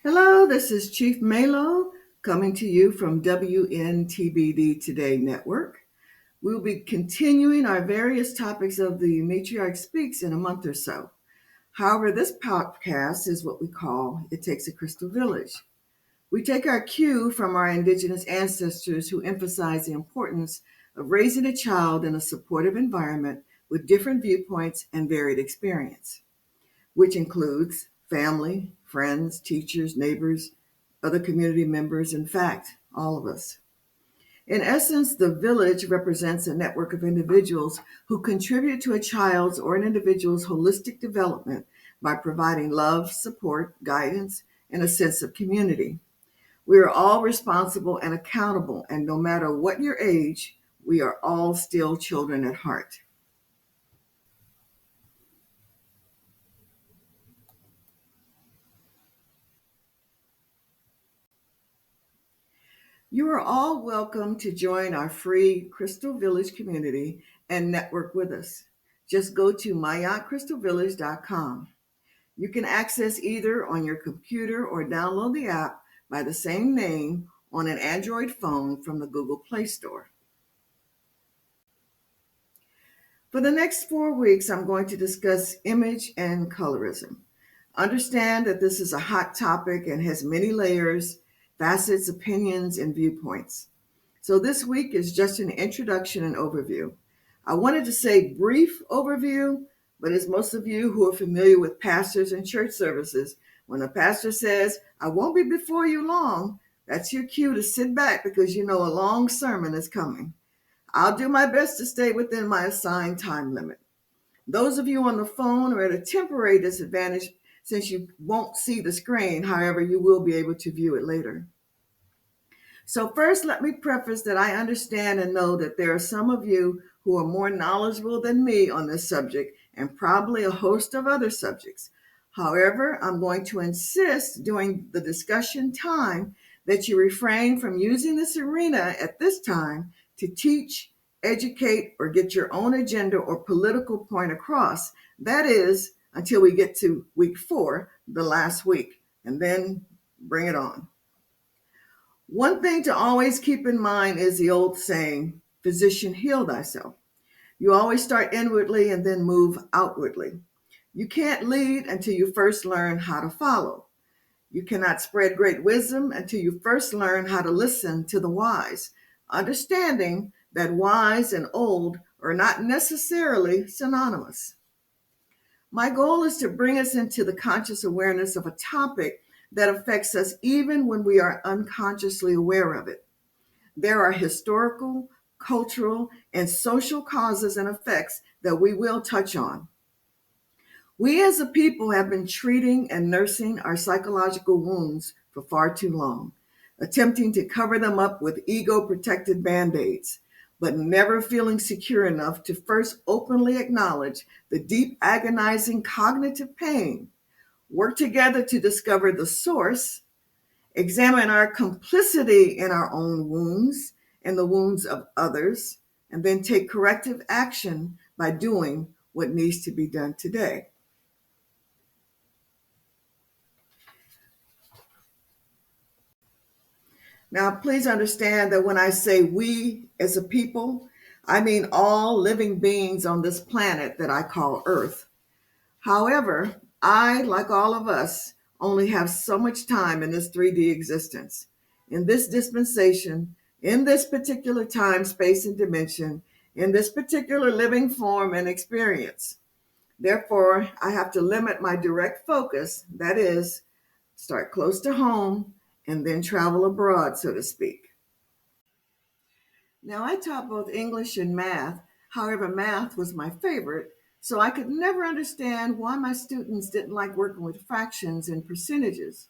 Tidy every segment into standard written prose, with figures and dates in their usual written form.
Hello, this is Chief Maylo coming to you from WNTBD Today Network. We'll be continuing our various topics of the Matriarch Speaks in a month or so. However, this podcast is what we call It Takes a Crystal Village. We take our cue from our Indigenous ancestors who emphasize the importance of raising a child in a supportive environment with different viewpoints and varied experience, which includes family, friends, teachers, neighbors, other community members, in fact, all of us. In essence, the village represents a network of individuals who contribute to a child's or an individual's holistic development by providing love, support, guidance, and a sense of community. We are all responsible and accountable, and no matter what your age, we are all still children at heart. You are all welcome to join our free Crystal Village community and network with us. Just go to myyachtcrystalvillage.com. You can access either on your computer or download the app by the same name on an Android phone from the Google Play Store. For the next 4 weeks, I'm going to discuss image and colorism. Understand that this is a hot topic and has many layers, facets, opinions, and viewpoints. So this week is just an introduction and overview. I wanted to say brief overview, but as most of you who are familiar with pastors and church services, when a pastor says, I won't be before you long, that's your cue to sit back because you know a long sermon is coming. I'll do my best to stay within my assigned time limit. Those of you on the phone are at a temporary disadvantage since you won't see the screen. However, you will be able to view it later. So first, let me preface that I understand and know that there are some of you who are more knowledgeable than me on this subject and probably a host of other subjects. However, I'm going to insist during the discussion time that you refrain from using this arena at this time to teach, educate, or get your own agenda or political point across. That is, until we get to week 4, the last week, and then bring it on. One thing to always keep in mind is the old saying, physician, heal thyself. You always start inwardly and then move outwardly. You can't lead until you first learn how to follow. You cannot spread great wisdom until you first learn how to listen to the wise, understanding that wise and old are not necessarily synonymous. My goal is to bring us into the conscious awareness of a topic that affects us even when we are unconsciously aware of it. There are historical, cultural, and social causes and effects that we will touch on. We as a people have been treating and nursing our psychological wounds for far too long, attempting to cover them up with ego-protected band-aids, but never feeling secure enough to first openly acknowledge the deep, agonizing cognitive pain, work together to discover the source, examine our complicity in our own wounds and the wounds of others, and then take corrective action by doing what needs to be done today. Now, please understand that when I say we as a people, I mean all living beings on this planet that I call Earth. However, I, like all of us, only have so much time in this 3D existence. In this dispensation, in this particular time, space, and dimension, in this particular living form and experience. Therefore, I have to limit my direct focus, that is, start close to home and then travel abroad, so to speak. Now, I taught both English and math. However, math was my favorite, so I could never understand why my students didn't like working with fractions and percentages.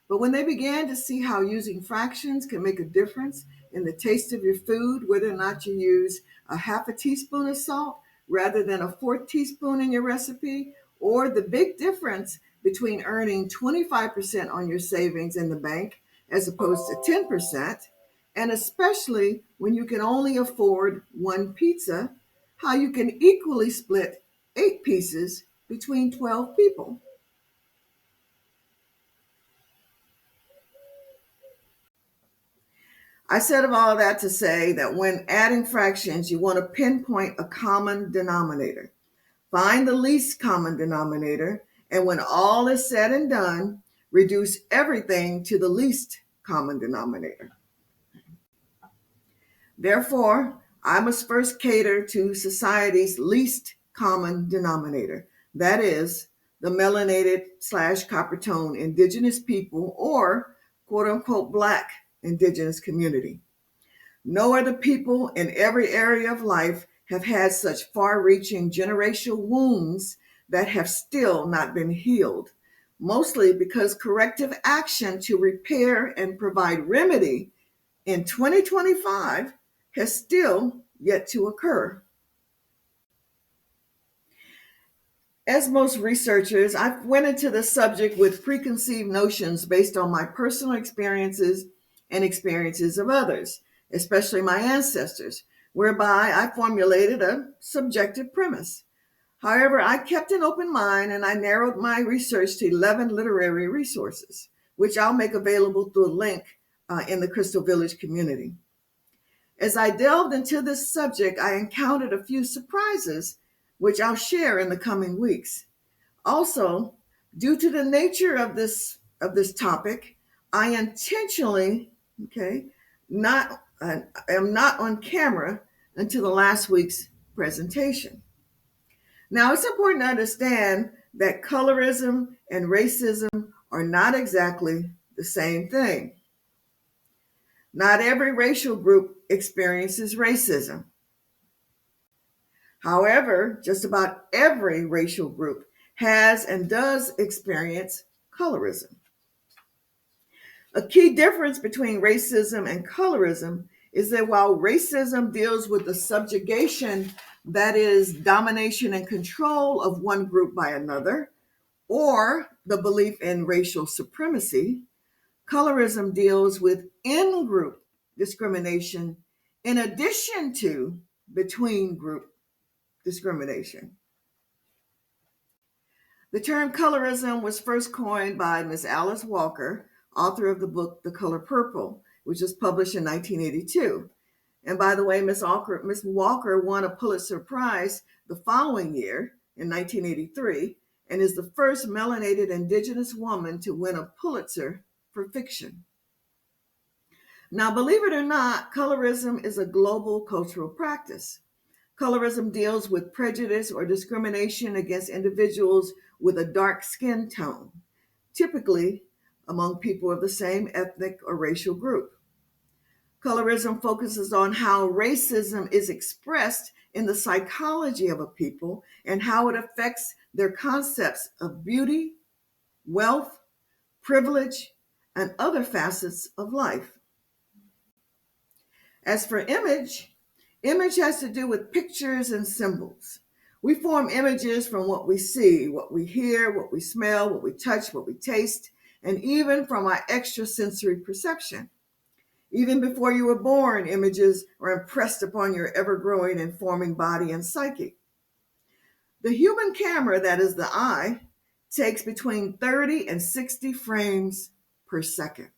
But when they began to see how using fractions can make a difference in the taste of your food, whether or not you use a half a teaspoon of salt rather than a fourth teaspoon in your recipe, or the big difference between earning 25% on your savings in the bank as opposed to 10%, and especially when you can only afford one pizza, how you can equally split 8 pieces between 12 people. I said of all that to say that when adding fractions, you want to pinpoint a common denominator. Find the least common denominator, and when all is said and done, reduce everything to the least common denominator. Therefore, I must first cater to society's least common denominator, that is, the melanated/copper tone indigenous people or quote unquote Black indigenous community. No other people in every area of life have had such far-reaching generational wounds that have still not been healed, mostly because corrective action to repair and provide remedy in 2025 has still yet to occur. As most researchers, I went into the subject with preconceived notions based on my personal experiences and experiences of others, especially my ancestors, whereby I formulated a subjective premise. However, I kept an open mind and I narrowed my research to 11 literary resources, which I'll make available through a link in the Crystal Village community. As I delved into this subject, I encountered a few surprises, which I'll share in the coming weeks. Also, due to the nature of this topic, I intentionally, am not on camera until the last week's presentation. Now, it's important to understand that colorism and racism are not exactly the same thing. Not every racial group experiences racism. However, just about every racial group has and does experience colorism. A key difference between racism and colorism is that while racism deals with the subjugation, that is, domination and control of one group by another, or the belief in racial supremacy, colorism deals with in-group discrimination in addition to between-group discrimination. The term colorism was first coined by Ms. Alice Walker, author of the book The Color Purple, which was published in 1982. And by the way, Ms. Walker won a Pulitzer Prize the following year in 1983 and is the first melanated indigenous woman to win a Pulitzer for fiction. Now, believe it or not, colorism is a global cultural practice. Colorism deals with prejudice or discrimination against individuals with a dark skin tone, typically among people of the same ethnic or racial group. Colorism focuses on how racism is expressed in the psychology of a people and how it affects their concepts of beauty, wealth, privilege, and other facets of life. As for image has to do with pictures and symbols. We form images from what we see, what we hear, what we smell, what we touch, what we taste, and even from our extrasensory perception. Even before you were born, images are impressed upon your ever-growing and forming body and psyche. The human camera, that is the eye, takes between 30 and 60 frames per second.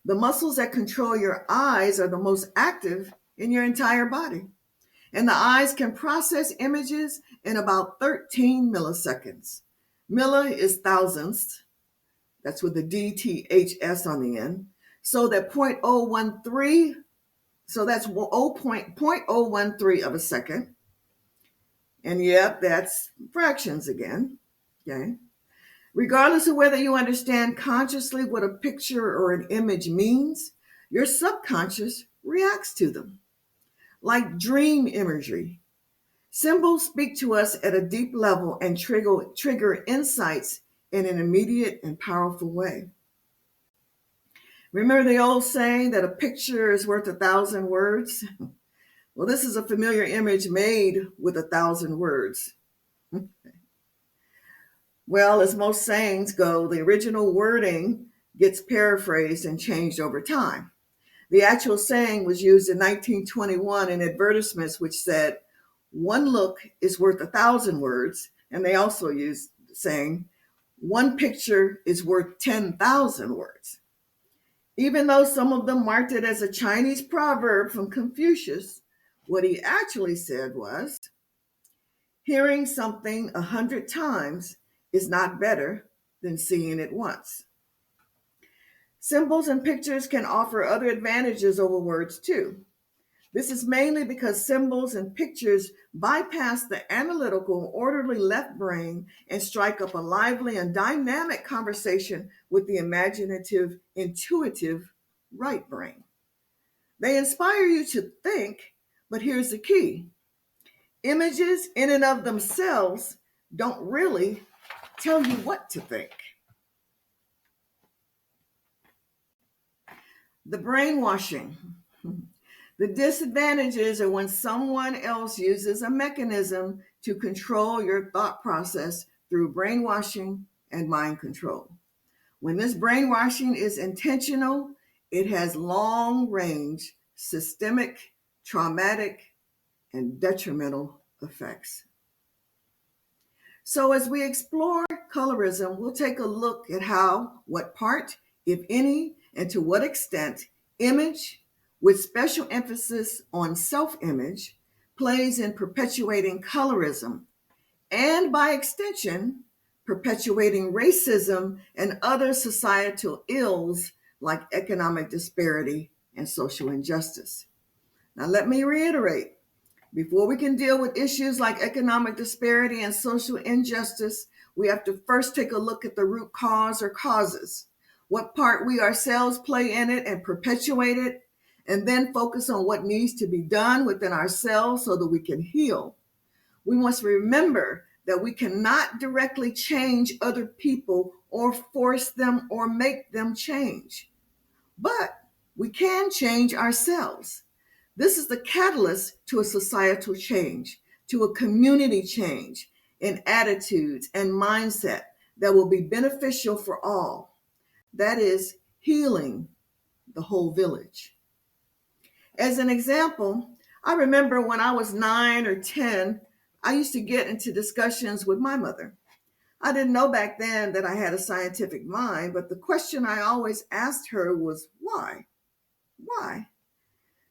The muscles that control your eyes are the most active in your entire body. And the eyes can process images in about 13 milliseconds. Milli is thousandths. That's with the DTHS on the end. So that 0.013, so that's 0.013 of a second. And yep, that's fractions again, okay? Regardless of whether you understand consciously what a picture or an image means, your subconscious reacts to them. Like dream imagery, symbols speak to us at a deep level and trigger insights in an immediate and powerful way. Remember the old saying that a picture is worth 1,000 words? Well, this is a familiar image made with 1,000 words. Well, as most sayings go, the original wording gets paraphrased and changed over time. The actual saying was used in 1921 in advertisements which said, "One look is worth 1,000 words." And they also used the saying, "One picture is worth 10,000 words." Even though some of them marked it as a Chinese proverb from Confucius, what he actually said was, hearing something 100 times is not better than seeing it once. Symbols and pictures can offer other advantages over words too. This is mainly because symbols and pictures bypass the analytical, orderly left brain and strike up a lively and dynamic conversation with the imaginative, intuitive right brain. They inspire you to think, but here's the key. Images in and of themselves don't really tell you what to think. The brainwashing. The disadvantages are when someone else uses a mechanism to control your thought process through brainwashing and mind control. When this brainwashing is intentional, it has long range, systemic, traumatic, and detrimental effects. So, as we explore colorism, we'll take a look at how, what part, if any, and to what extent image, with special emphasis on self-image, plays in perpetuating colorism, and by extension, perpetuating racism and other societal ills like economic disparity and social injustice. Now, let me reiterate, before we can deal with issues like economic disparity and social injustice, we have to first take a look at the root cause or causes, what part we ourselves play in it and perpetuate it, and then focus on what needs to be done within ourselves so that we can heal. We must remember that we cannot directly change other people or force them or make them change, but we can change ourselves. This is the catalyst to a societal change, to a community change in attitudes and mindset that will be beneficial for all. That is healing the whole village. As an example, I remember when I was 9 or 10, I used to get into discussions with my mother. I didn't know back then that I had a scientific mind, but the question I always asked her was, why? Why?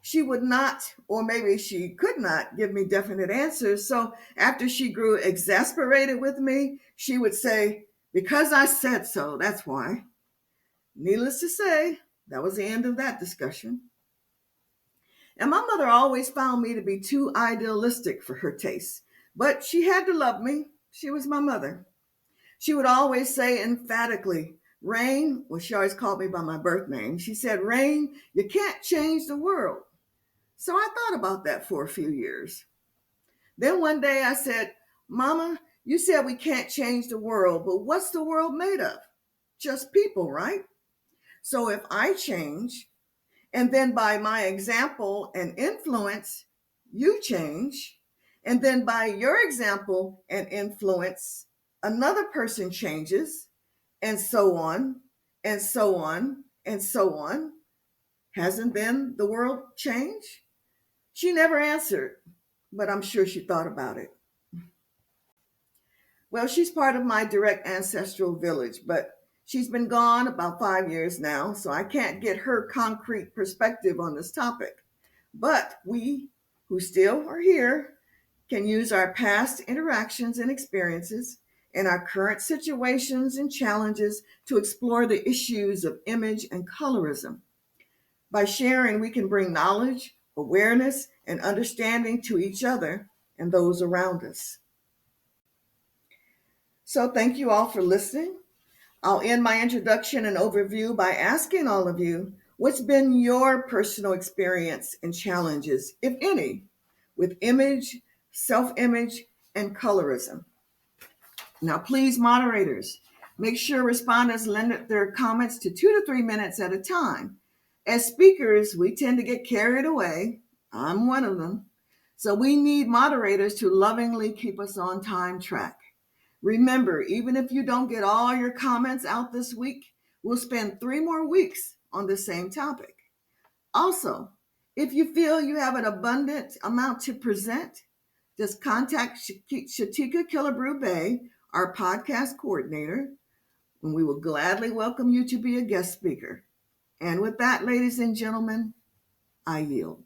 She would not, or maybe she could not, give me definite answers. So after she grew exasperated with me, she would say, because I said so, that's why. Needless to say, that was the end of that discussion. And my mother always found me to be too idealistic for her taste, but she had to love me. She was my mother. She would always say emphatically, Rain, well, she always called me by my birth name. She said, Rain, you can't change the world. So I thought about that for a few years. Then one day I said, Mama, you said we can't change the world, but what's the world made of? Just people, right? So if I change, and then by my example and influence, you change, and then by your example and influence, another person changes, and so on, and so on, and so on. Hasn't then the world changed? She never answered, but I'm sure she thought about it. Well, she's part of my direct ancestral village, but she's been gone about 5 years now, so I can't get her concrete perspective on this topic. But we, who still are here, can use our past interactions and experiences and our current situations and challenges to explore the issues of image and colorism. By sharing, we can bring knowledge, awareness, and understanding to each other and those around us. So thank you all for listening. I'll end my introduction and overview by asking all of you, what's been your personal experience and challenges, if any, with image, self-image, and colorism? Now, please, moderators, make sure respondents limit their comments to 2 to 3 minutes at a time. As speakers, we tend to get carried away. I'm one of them. So we need moderators to lovingly keep us on time track. Remember, even if you don't get all your comments out this week, we'll spend 3 more weeks on the same topic. Also, if you feel you have an abundant amount to present, just contact Shatika Killebrew Bay, our podcast coordinator, and we will gladly welcome you to be a guest speaker. And with that, ladies and gentlemen, I yield.